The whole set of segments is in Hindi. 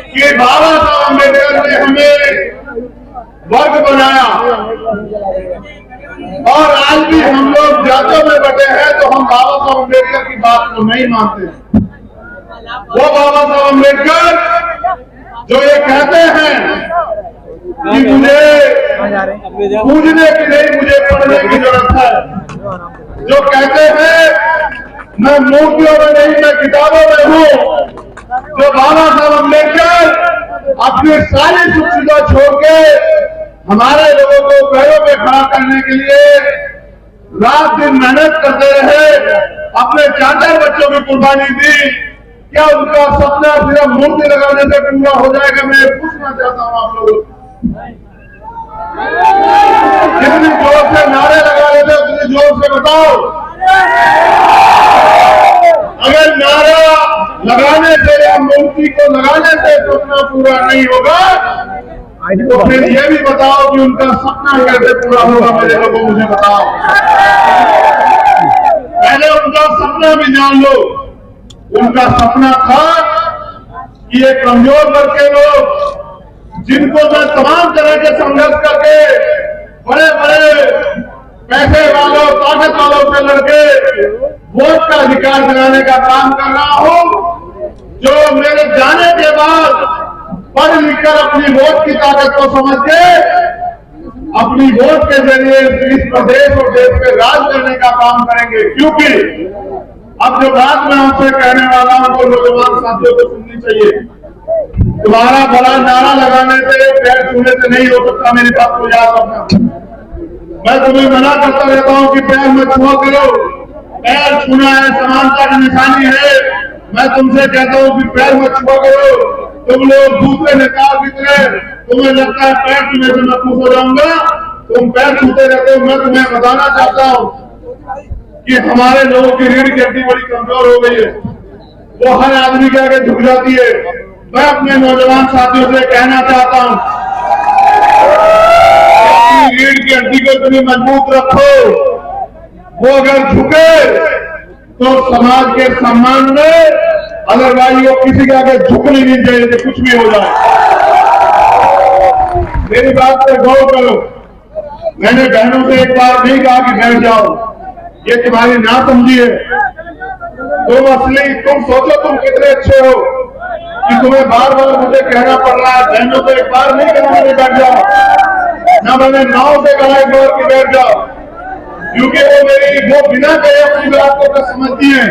कि बाबा साहब अम्बेडकर ने हमें वर्ग बनाया और आज भी हम लोग जातों में बटे हैं तो हम बाबा साहब अम्बेडकर की बात को नहीं मानते। वो बाबा साहब अम्बेडकर जो ये कहते हैं कि मुझे पूजने की नहीं मुझे पढ़ने की जरूरत है, जो कहते हैं मैं मूर्तियों में नहीं मैं किताबों में हूँ, जो बाबा साहब अम्बेडकर अपनी सारी सुख सुविधा छोड़ के हमारे लोगों को पैरों पे खड़ा करने के लिए रात दिन मेहनत करते रहे, अपने 4 बच्चों की कुर्बानी दी, क्या उनका सपना सिर्फ मूर्ति लगाने से पूरा हो जाएगा? मैं पूछना चाहता हूं आप लोगों को, कितनी जोर से नारे लगा रहे थे उतनी जोर से बताओ। अगर नारा लगाने से या मूर्ति को लगाने से सपना पूरा नहीं होगा तो फिर ये भी बताओ कि उनका सपना कैसे पूरा होगा? मेरे लोगों मुझे बताओ। पहले उनका सपना भी जान लो। उनका सपना था कि ये कमजोर वर्ग के लोग जिनको मैं तमाम तरह के संघर्ष करके बड़े बड़े पैसे वालों ताकत वालों से लड़के वोट का अधिकार दिलाने का काम कर रहा हूं, जो मेरे जाने के बाद पढ़ लिखकर अपनी वोट की ताकत को समझ के अपनी वोट के जरिए इस प्रदेश और देश पे राज करने का काम करेंगे। क्योंकि अब जो बात मैं आपसे कहने वाला हूं वो नौजवान साथियों को सुननी चाहिए। तुम्हारा बड़ा नारा लगाने से पैर छूने से नहीं हो सकता, मेरी बात को याद रखना। मैं तुम्हें मना करता रहता हूं कि पैर मत छुआ करो, पैर छूना है समानता की निशानी है। मैं तुमसे कहता हूं कि पैर मत छुआ करो। तुम लोग दूसरे नेता की तरह तुम्हें लगता है पैर छूने से मैं खुश हो जाऊंगा, तुम पैर छूते रहते हो। मैं तुम्हें बताना चाहता हूं कि हमारे लोगों की रीढ़ की हड्डी बड़ी कमजोर हो गई है, वो हर आदमी के आगे झुक जाती है। मैं अपने नौजवान साथियों से कहना चाहता हूं अपनी रीढ़ की हड्डी को इतनी मजबूत रखो, वो अगर झुके तो समाज के सम्मान में, अदरवाइज वो किसी के आगे झुकनी नहीं चाहिए कि कुछ भी हो जाए। मेरी बात पे गौर करो। मैंने बहनों से एक बार नहीं कहा कि बैठ जाओ, ये तुम्हारी ना समझी है। तुम असली तुम सोचो तुम कितने अच्छे हो कि तुम्हें बार बार मुझे कहना पड़ रहा है। बहनों से एक बार नहीं कहा मुझे बैठ जाओ, ना मैंने नाव से कहा एक बार कि बैठ जाओ, क्योंकि वो बिना कहे अपनी बात को समझती है।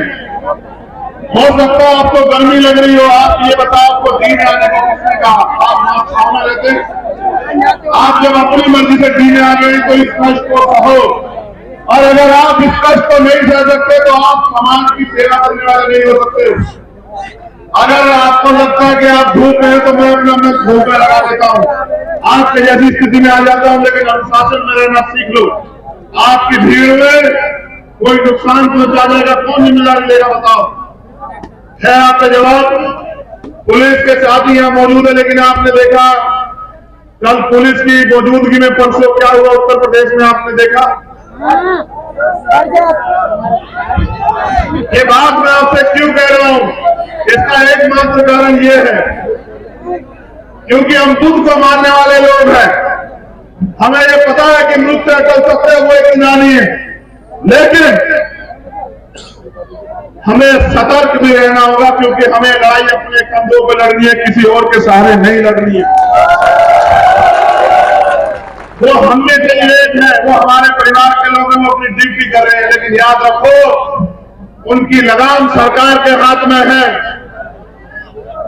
हो सकता है आपको गर्मी लग रही हो, आप ये बताओ आपको दीन आने को किसने कहा? आप सामने रहते, आप जब अपनी मर्जी से दीन आ गए तो इस कष्ट को कहो, और अगर आप इस कष्ट को नहीं सह सकते तो आप समाज की सेवा करने वाले नहीं हो सकते। अगर आपको लगता है कि आप धूप में हैं तो मैं अपना धूप में लगा देता हूँ, आपके जैसी स्थिति में आ जाता हूँ, लेकिन अनुशासन में रहना सीख लो। आपकी भीड़ में कोई नुकसान पहुंचा जाएगा, कौन जिम्मेदारी लेगा बताओ? है आपका जवाब? पुलिस के साथी यहां मौजूद है, लेकिन आपने देखा कल पुलिस की मौजूदगी में परसों क्या हुआ उत्तर प्रदेश में, आपने देखा। ये बात मैं आपसे क्यों कह रहा हूं? इसका एकमात्र कारण ये है क्योंकि हम खुद को मारने वाले लोग हैं। हमें ये पता है कि मृत्यु अटल सकते वो एक नानी है, लेकिन हमें सतर्क भी रहना होगा, क्योंकि हमें लड़ाई अपने कंधों पर लड़नी है, किसी और के सहारे नहीं लड़नी है। वो हम में से एक है, वो हमारे परिवार के लोग हैं, वो अपनी ड्यूटी कर रहे हैं, लेकिन याद रखो उनकी लगाम सरकार के हाथ में है।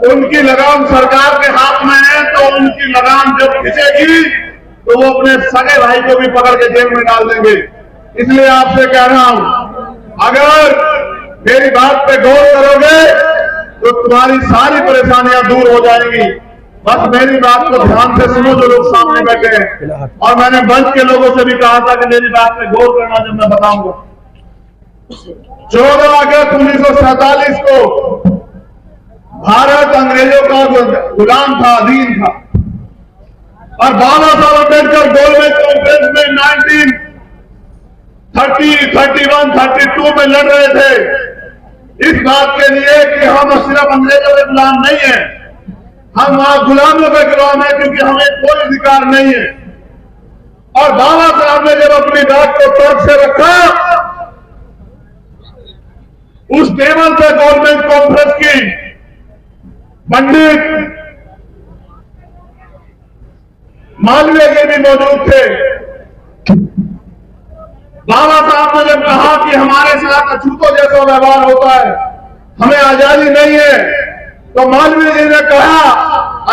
उनकी लगाम सरकार के हाथ में है तो उनकी लगाम जब खिंचेगी तो वो अपने सगे भाई को भी पकड़ के जेल में डाल देंगे। इसलिए आपसे कह रहा हूं, अगर मेरी बात पे गौर करोगे तो तुम्हारी सारी परेशानियां दूर हो जाएंगी। बस मेरी बात को ध्यान से सुनो जो लोग सामने बैठे हैं, और मैंने मंच के लोगों से भी कहा था कि मेरी बात पे गौर करना जब मैं बताऊंगा। 14 अगस्त 1947 को भारत अंग्रेजों का गुलाम था, अधीन था, और बाबा साहब अम्बेडकर गोलमेज कॉन्फ्रेंस में 1930, 31, 32 में लड़ रहे थे इस बात के लिए कि हम सिर्फ अंग्रेजों के गुलाम नहीं है, हम वहां गुलामों के गुलाम है, क्योंकि हमें कोई अधिकार नहीं है। और बाबा साहब ने जब अपनी बात को तर्क से रखा, उस टेबल पे गवर्नमेंट कॉन्फ्रेंस की पंडित मालवीय जी भी मौजूद थे। बाबा साहब ने जब कहा कि हमारे साथ अछूतों जैसा व्यवहार होता है, हमें आजादी नहीं है, तो मालवीय जी ने कहा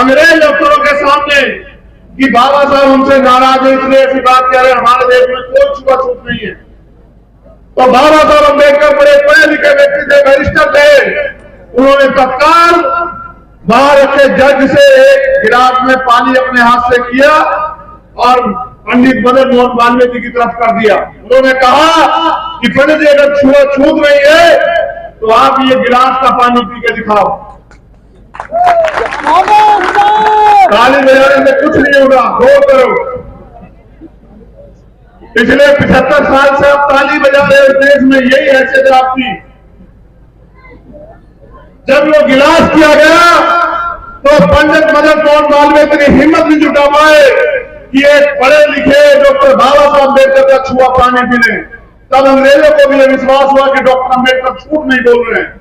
अंग्रेज अफसरों के सामने कि बाबा साहब हमसे नाराज है, इसलिए ऐसी बात कह रहे हैं, हमारे देश में कोई छुआछूत नहीं है। तो बाबा साहब अम्बेडकर बड़े पढ़े लिखे व्यक्ति थे, बैरिस्टर थे। उन्होंने तत्काल बाहर रखे जज से एक गिलास में पानी अपने हाथ से किया और पंडित मदन मोहन मालवीय जी की तरफ कर दिया। उन्होंने कहा कि पंडित जी अगर छूत नहीं है तो आप ये गिलास का पानी पी के दिखाओ। ताली बजाने से कुछ नहीं होगा, गौर करो। पिछले 75 साल से आप ताली बजा रहे हो, देश में यही हैसियत है आपकी। जब वो गिलास किया गया तो पंडित मदन मोहन मालवीय ने हिम्मत नहीं जुटा पाए कि एक पढ़े लिखे डॉक्टर बाबा साहब अम्बेडकर का छुआ पानी पी लें। तब अंग्रेजों को भी विश्वास हुआ कि डॉक्टर अम्बेडकर झूठ नहीं बोल रहे हैं।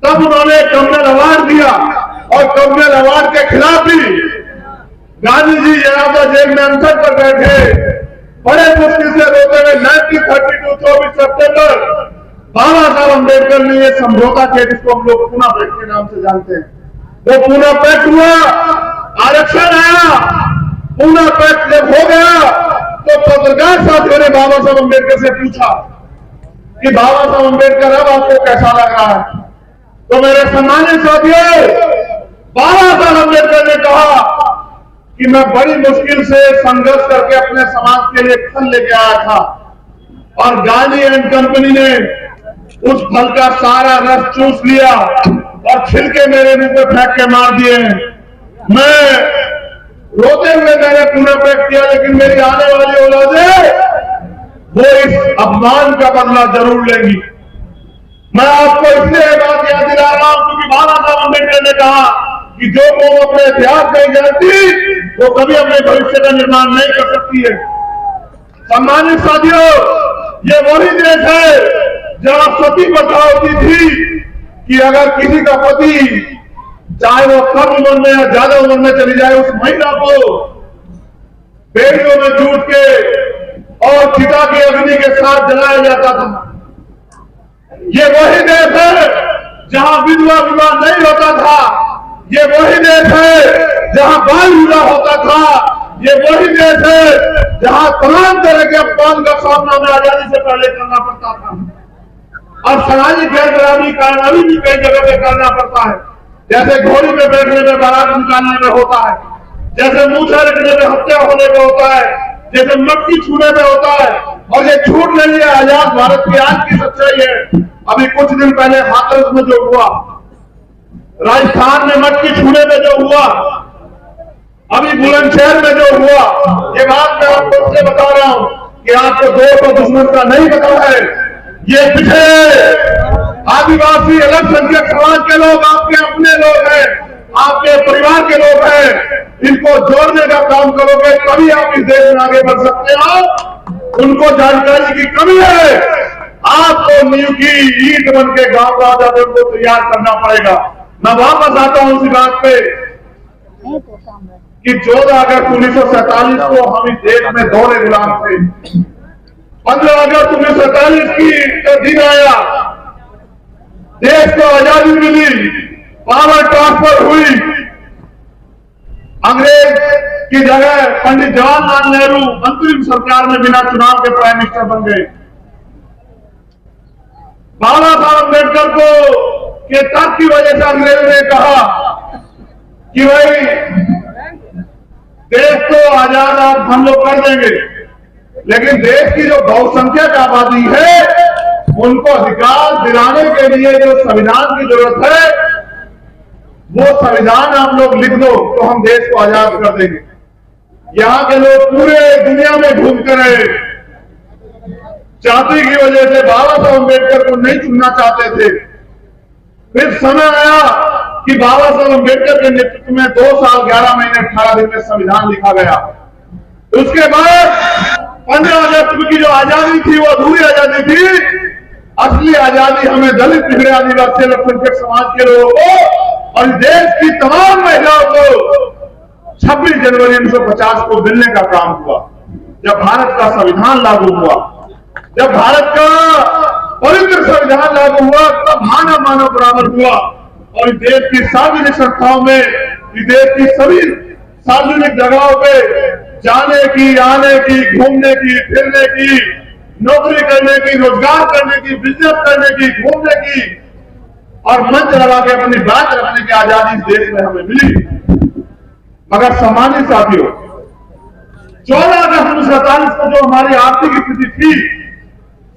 तब उन्होंने कम्युनल अवार्ड दिया और कम्युनल अवार्ड के खिलाफ भी गांधी जी जनाजा जेल में अनशन पर बैठे, बड़े मुश्किल से रोते हुए 1932 24 सितंबर बाबा साहब अम्बेडकर ने यह समझौता किया जिसको हम लोग पूना पैक्ट के नाम से जानते हैं। वो पूना पैक्ट हुआ, आरक्षण आया। पूना पैक्ट जब हो गया तो पत्रकार साथियों ने बाबा साहब अम्बेडकर से पूछा कि बाबा साहब अम्बेडकर अब आपको कैसा लग रहा है? तो मेरे सम्मानित साथियों, बाबा साहब अम्बेडकर ने कहा कि मैं बड़ी मुश्किल से संघर्ष करके अपने समाज के लिए फल लेके आया था और गांधी एंड कंपनी ने उस फल का सारा रस चूस लिया और छिलके मेरे मुंह पे फेंक के मार दिए। मैं रोते हुए मैंने पूना पैक्ट किया, लेकिन मेरी आने वाली औलादें वो इस अपमान का बदला जरूर लेंगी। मैं आपको इसलिए बात याद दिला रहा हूं क्योंकि बाबा साहब अम्बेडकर ने कहा कि जो कौम अपने इतिहास नहीं जानती वो कभी अपने भविष्य का निर्माण नहीं कर सकती है। सम्मानित साथियों, ये वही देश है जहां सती प्रथा होती थी कि अगर किसी का पति चाहे वो कम उम्र में या ज्यादा उम्र में चली जाए, उस महिला को बेड़ियों में जूट के और चिता की अग्नि के साथ जलाया जाता था। ये वही देश है जहां विधवा विवाह नहीं होता था। ये वही देश है जहां बाल विवाह होता था। ये वही देश है जहां तमाम तरह के अपमान का सामना हमें आजादी से पहले करना पड़ता था और सामाजिक गैरबराबरी कामयाबी भी कई जगह पे करना पड़ता है। जैसे घोड़ी पे बैठने में बारात निकालने में होता है, जैसे मूछा रखने में हत्या होने में होता है, जैसे मटकी छूने में होता है। और ये झूठ नहीं है, आजाद भारत की आज की सच्चाई है। अभी कुछ दिन पहले हाथरस में जो हुआ, राजस्थान में मटकी छूने में जो हुआ, अभी बुलंदशहर में जो हुआ, ये बात मैं आपको इसलिए बता रहा हूं कि आपको दोस्त और दुश्मन का नहीं पता है। ये पिछड़े आदिवासी अल्पसंख्यक समाज के लोग आपके अपने लोग हैं, आपके परिवार के लोग हैं। इनको जोड़ने का काम करोगे तभी आप इस देश में आगे बढ़ सकते हो। उनको जानकारी की कमी है। आपको नींव की ईंट बन के गांव राजा को तैयार करना पड़ेगा। मैं वापस आता हूं उसी बात पे कि 14 अगस्त 1947 को हम इस देश में दोहरे गुलाम थे। 15 अगस्त 1947 का दिन आया, देश को आजादी मिली, पावर ट्रांसफर हुई। अंग्रेज की जगह पंडित जवाहरलाल नेहरू अंतरिम सरकार में बिना चुनाव के प्राइम मिनिस्टर बन गए। बाबा साहब अम्बेडकर को के तर्क की वजह से अंग्रेजों ने कहा कि भाई देश को आजाद आप हम लोग कर देंगे, लेकिन देश की जो बहुसंख्यक आबादी है उनको अधिकार दिलाने के लिए जो संविधान की जरूरत है वो संविधान आप लोग लिख दो तो हम देश को आजाद कर देंगे। यहां के लोग पूरे दुनिया में घूमते रहे, जाति की वजह से बाबा साहब अम्बेडकर को नहीं चुनना चाहते थे। फिर समय आया कि बाबा साहब अम्बेडकर के नेतृत्व में 2 साल 11 महीने 18 दिन में संविधान लिखा गया। उसके बाद 15 अगस्त की जो आजादी थी वो अधूरी आजादी थी। असली आजादी हमें दलित, पिछड़े, आदिवासी, अल्पसंख्यक समाज के लोगों को और देश की तमाम महिलाओं को 26 जनवरी 1950 को मिलने का काम हुआ, जब भारत का संविधान लागू हुआ। जब भारत का पवित्र संविधान लागू हुआ तब मानव मानव बराबर हुआ और इस देश की सार्वजनिक संस्थाओं में, इस देश की सभी सार्वजनिक जगहों पे जाने की, आने की, घूमने की, फिरने की, नौकरी करने की, रोजगार करने की, बिजनेस करने की, घूमने की और मंच लगा के अपनी बात रखने की आजादी इस देश में हमें मिली। मगर सम्मानित साथियों, 14 अगस्त 1947 को जो हमारी आर्थिक स्थिति थी,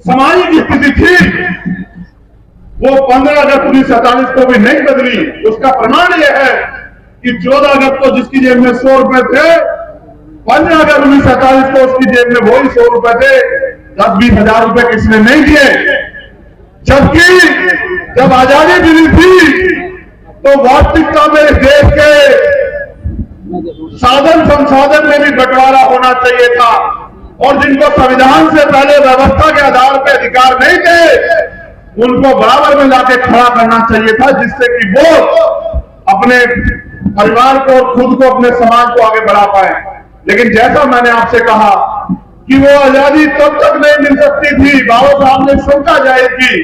सामाजिक स्थिति थी, वो 15 अगस्त 1947 को भी नहीं बदली। उसका प्रमाण यह है कि 14 अगस्त को जिसकी जेब में 100 रुपए थे, 15 अगस्त 1947 को उसकी जेब में वही 100 रुपए थे, 10-20 हजार रुपए किसने नहीं दिए। जबकि जब आजादी मिली थी तो वास्तविकता में इस देश के साधन संसाधन में भी बंटवारा होना चाहिए था और जिनको संविधान से पहले व्यवस्था के आधार पर अधिकार नहीं थे उनको बराबर में लाके खड़ा करना चाहिए था, जिससे कि वो अपने परिवार को, खुद को, अपने समाज को आगे बढ़ा पाए। लेकिन जैसा मैंने आपसे कहा कि वो आजादी तब तक नहीं मिल सकती थी। बाबा साहब ने शंका जाहिर की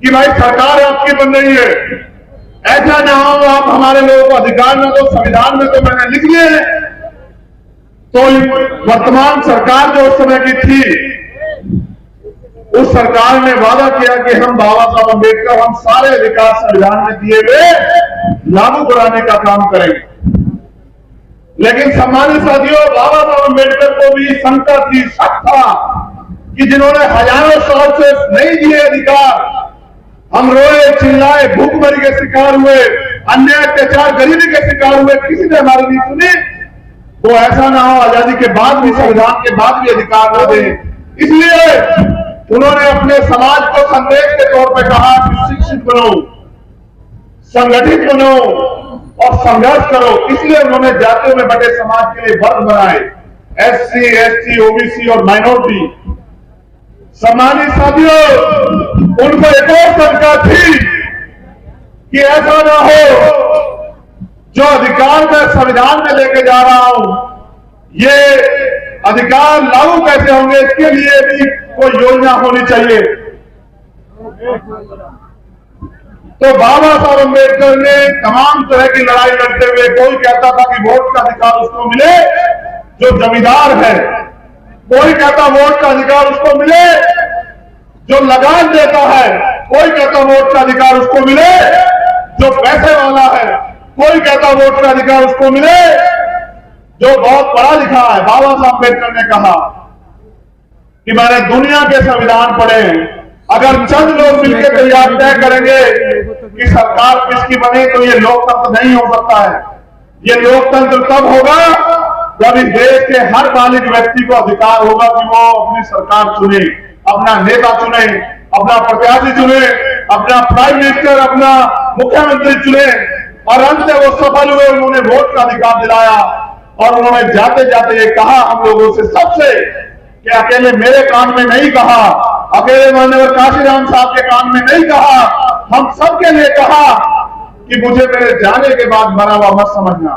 कि भाई सरकार आपकी बन रही है, ऐसा ना हो आप हमारे लोगों को अधिकार न दो, संविधान में तो मैंने लिख लिए हैं। तो वर्तमान सरकार जो उस समय की थी, उस सरकार ने वादा किया कि हम बाबा साहब अम्बेडकर हम सारे अधिकार संविधान में दिए हुए लागू कराने का काम करेंगे। लेकिन सम्मानित साथियों, बाबा साहब अम्बेडकर को भी शंका थी, शक था कि जिन्होंने हजारों साल से नहीं दिए अधिकार, हम रोए, चिल्लाए, भूखमरी के शिकार हुए, अन्याय, अत्याचार, गरीबी के शिकार हुए, किसी ने हमारी नहीं सुनी। तो ऐसा ना हो आजादी के बाद भी, संविधान के बाद भी अधिकार न दे। इसलिए उन्होंने अपने समाज को संदेश के तौर पर कहा कि शिक्षित बनो, संगठित बनो और संघर्ष करो। इसलिए उन्होंने जातियों में बटे समाज के लिए वर्ग बनाए, SC, ST, OBC और माइनॉरिटी। सम्मानित साथियों, उनको एक और शंका थी कि ऐसा ना हो जो अधिकार मैं संविधान में लेके जा रहा हूं, ये अधिकार लागू कैसे होंगे, इसके लिए भी कोई योजना होनी चाहिए। तो बाबा साहब अम्बेडकर ने तमाम तरह की लड़ाई लड़ते हुए, कोई कहता था कि वोट का अधिकार उसको मिले जो जमींदार है, कोई कहता वोट का अधिकार उसको मिले जो लगान देता है, कोई कहता वोट का अधिकार उसको मिले जो पैसे वाला है, कोई कहता वोट का अधिकार उसको मिले जो बहुत पढ़ा लिखा है। बाबा साहब अम्बेडकर ने कहा कि मैंने दुनिया के संविधान पढ़े, अगर चंद लोग मिलकर तैयार तय करेंगे कि सरकार किसकी बने तो ये लोकतंत्र नहीं हो सकता है। ये लोकतंत्र तब होगा जब इस देश के हर बालिग व्यक्ति को अधिकार होगा कि वो अपनी सरकार चुने, अपना नेता चुने, अपना प्रत्याशी चुने, अपना प्राइम मिनिस्टर, अपना मुख्यमंत्री चुने। और अंत में वो सफल हुए, उन्होंने वोट का अधिकार दिलाया और उन्होंने जाते जाते ये कहा हम लोगों से सबसे कि अकेले मेरे कान में नहीं कहा, अकेले माननीय काशीराम साहब के कान में नहीं कहा, हम सबके लिए कहा कि मुझे मेरे जाने के बाद मरा हुआ मत समझना,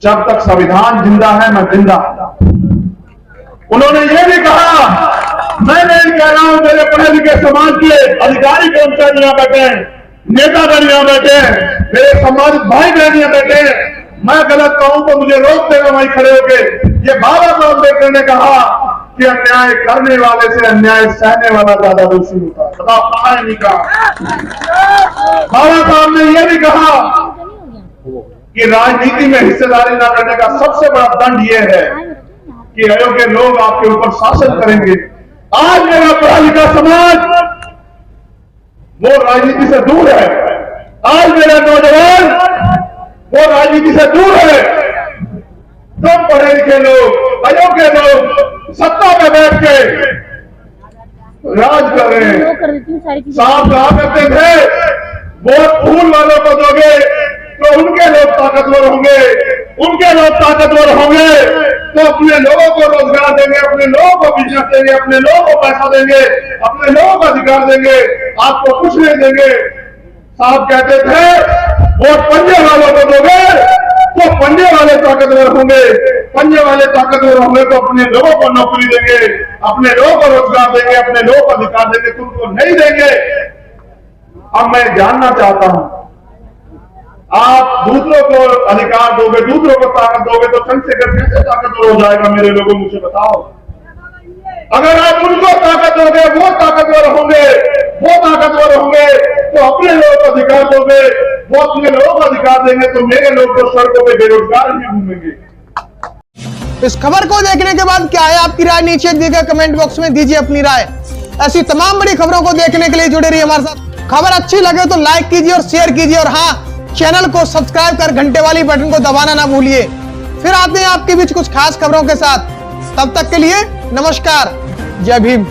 जब तक संविधान जिंदा है मैं जिंदा। उन्होंने ये भी कहा, मैं नहीं कह रहा हूं मेरे पढ़े लिखे समाज के अधिकारी कर्मचारी यहां बैठे हैं, नेतागण यहां बैठे हैं, मेरे सम्मानित भाई बहन यहां बैठे हैं, मैं गलत कहूं तो मुझे रोक देगा वहीं खड़े होके। ये बाबा साहब अम्बेडकर ने कहा कि अन्याय करने वाले से अन्याय सहने वाला ज्यादा दोषी होता है। बताओ कहा नहीं कहा? बाबा साहब ने यह भी कहा कि राजनीति में हिस्सेदारी न करने का सबसे बड़ा दंड यह है कि अयोग्य लोग आपके ऊपर शासन करेंगे। आज मेरा पढ़ा लिखा समाज वो राजनीति से दूर है, आज मेरा नौजवान वो राजनीति से दूर है। तुम पढ़े लिखे लोग, अयोग्य लोग सत्ता में बैठ के राज कर रहे हैं। साहब कहा करते थे वोट फूल वालों को दोगे तो उनके लोग ताकतवर होंगे, उनके लोग ताकतवर होंगे तो अपने लोगों को रोजगार देंगे, अपने लोगों को बिजनेस देंगे, अपने लोगों को पैसा देंगे, अपने लोगों को अधिकार देंगे, आपको कुछ नहीं देंगे। साहब कहते थे वोट पंजे वालों को दोगे तो पंजे वाले ताकतवर होंगे, पंजे वाले ताकतवर होंगे तो अपने लोगों को नौकरी देंगे, अपने लोगों को रोजगार देंगे, अपने लोगों को अधिकार देंगे, तुमको नहीं देंगे। अब मैं जानना चाहता हूं, आप दूसरों को अधिकार दोगे, दूसरों को ताकत दोगे तो चंद्रशेखर कैसे ताकतवर हो जाएगा? मेरे लोगों मुझे बताओ। अगर आप उनको ताकत दोगे, वो ताकतवर होंगे, वो ताकतवर होंगे तो अपने लोगों को अधिकार दोगे, वो अपने लोगों को अधिकार देंगे तो मेरे लोग तो सड़कों पे बेरोजगार ही घूमेंगे। इस खबर को देखने के बाद क्या है आपकी राय? नीचे दिए गए कमेंट बॉक्स में दीजिए अपनी राय। ऐसी तमाम बड़ी खबरों को देखने के लिए जुड़े रहिए हमारे साथ। खबर अच्छी लगे तो लाइक कीजिए और शेयर कीजिए, और हाँ, चैनल को सब्सक्राइब कर घंटे वाली बटन को दबाना ना भूलिए। फिर आते हैं आपके बीच कुछ खास खबरों के साथ। तब तक के लिए नमस्कार, जय भीम।